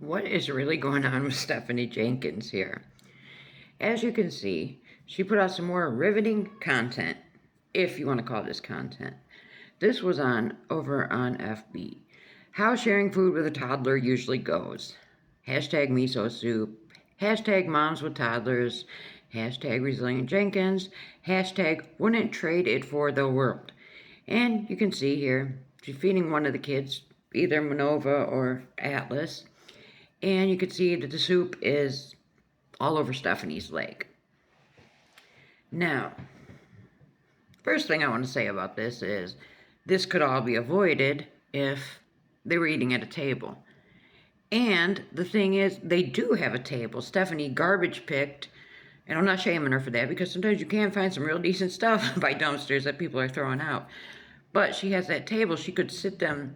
What is really going on with Stephanie Jenkins here? As you can see, she put out some more riveting content, if you want to call this content. This was over on FB. How sharing food with a toddler usually goes. Hashtag miso soup. Hashtag moms with toddlers. Hashtag resilient Jenkins. Hashtag wouldn't trade it for the world. And you can see here, she's feeding one of the kids, either Manova or Atlas. And you can see that the soup is all over Stephanie's leg. Now, first thing I want to say about this is this could all be avoided if they were eating at a table. And the thing is, they do have a table. Stephanie garbage picked, and I'm not shaming her for that because sometimes you can find some real decent stuff by dumpsters that people are throwing out. But she has that table. She could sit them,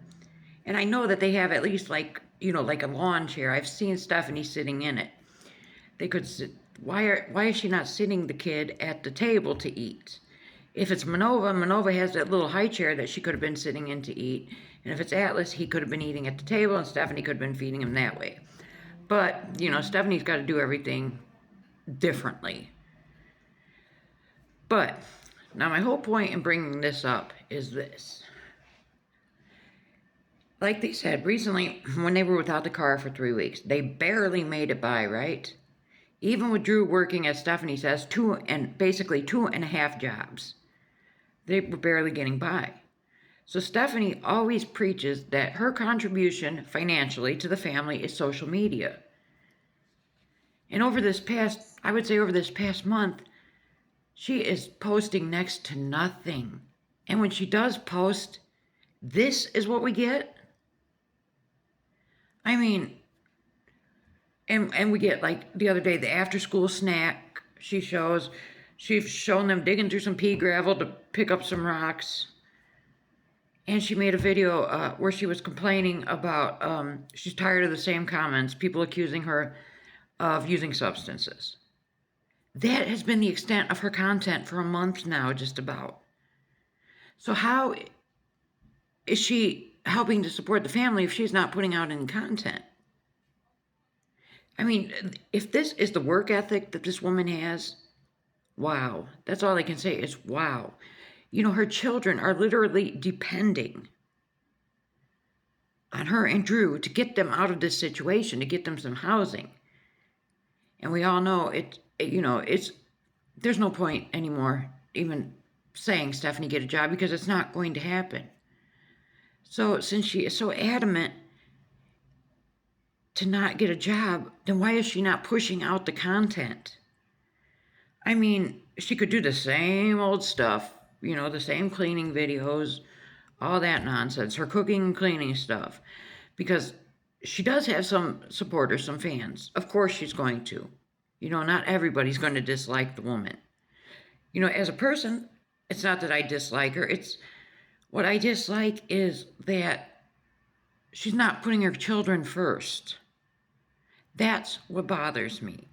and I know that they have at least like a lawn chair. I've seen Stephanie sitting in it. They could sit. Why is she not sitting the kid at the table to eat? If it's Manova has that little high chair that she could have been sitting in to eat. And if it's Atlas, he could have been eating at the table and Stephanie could have been feeding him that way. But, Stephanie's got to do everything differently. But, now my whole point in bringing this up is this. Like they said, recently, when they were without the car for 3 weeks, they barely made it by, right? Even with Drew working, as Stephanie says, basically 2.5 jobs. They were barely getting by. So Stephanie always preaches that her contribution financially to the family is social media. And over this past month, she is posting next to nothing. And when she does post, this is what we get. I mean, and we get, like, the other day, the after-school snack she's shown them digging through some pea gravel to pick up some rocks. And she made a video where she was complaining about, she's tired of the same comments, people accusing her of using substances. That has been the extent of her content for a month now, just about. So how is she helping to support the family if she's not putting out any content? I mean, if this is the work ethic that this woman has, wow. That's all I can say is wow. Her children are literally depending on her and Drew to get them out of this situation, to get them some housing. And we all know there's no point anymore even saying, Stephanie, get a job, because it's not going to happen. So since she is so adamant to not get a job, then why is she not pushing out the content? I mean, she could do the same old stuff, the same cleaning videos, all that nonsense, her cooking and cleaning stuff, because she does have some supporters, some fans. Of course she's going to. Not everybody's going to dislike the woman. As a person, it's not that I dislike her. What I dislike is that she's not putting her children first. That's what bothers me.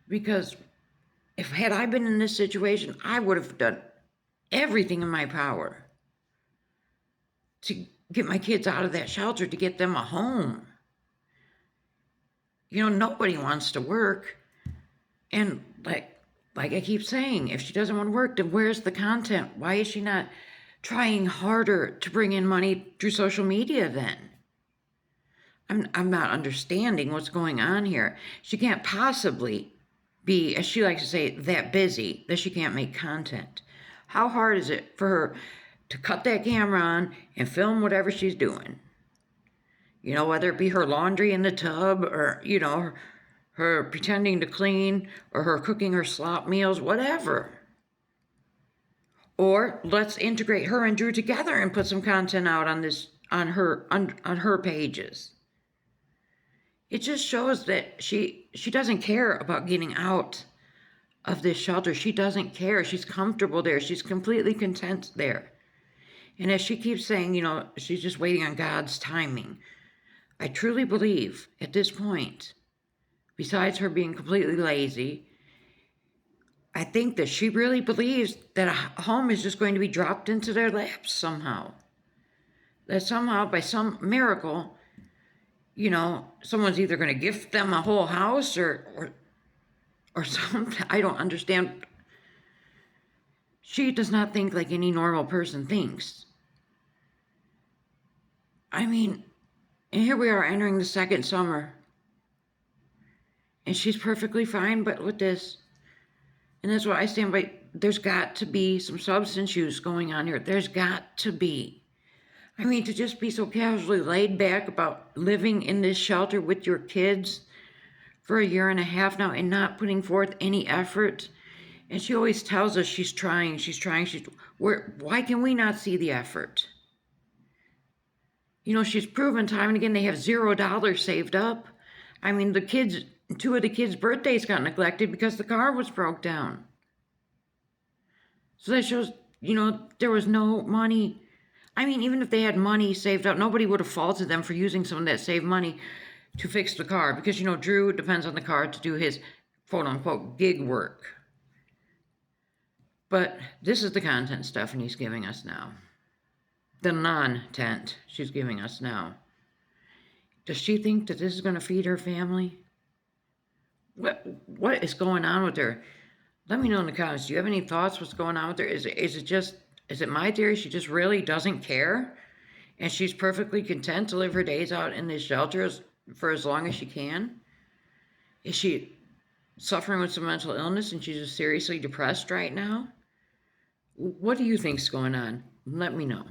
Because had I been in this situation, I would have done everything in my power to get my kids out of that shelter, to get them a home. Nobody wants to work. And like I keep saying, if she doesn't want to work, then where's the content? Why is she not trying harder to bring in money through social media then? I'm not understanding what's going on here. She can't possibly be, as she likes to say, that busy that she can't make content. How hard is it for her to cut that camera on and film whatever she's doing? Whether it be her laundry in the tub or, her pretending to clean or her cooking her slop meals, whatever. Or let's integrate her and Drew together and put some content out on her pages. It just shows that she doesn't care about getting out of this shelter. She doesn't care. She's comfortable there. She's completely content there. And as she keeps saying, she's just waiting on God's timing. I truly believe at this point, besides her being completely lazy, I think that she really believes that a home is just going to be dropped into their laps somehow. That somehow, by some miracle, someone's either going to gift them a whole house or something. I don't understand. She does not think like any normal person thinks. I mean, and here we are entering the second summer. And she's perfectly fine, but with this. And that's why I stand by. There's got to be some substance use going on here. There's got to be. I mean, to just be so casually laid back about living in this shelter with your kids for a year and a half now and not putting forth any effort. And she always tells us she's trying. Why can we not see the effort? She's proven time and again they have $0 saved up. I mean, two of the kids' birthdays got neglected because the car was broke down. So that shows, there was no money. I mean, even if they had money saved up, nobody would have faulted them for using some of that saved money to fix the car because, Drew depends on the car to do his quote-unquote gig work. But this is the content Stephanie's giving us now. The nontent she's giving us now. Does she think that this is going to feed her family? What is going on with her? Let me know in the comments. Do you have any thoughts? What's going on with her? Is it my theory? She just really doesn't care, and she's perfectly content to live her days out in this shelter for as long as she can. Is she suffering with some mental illness and she's just seriously depressed right now? What do you think's going on? Let me know.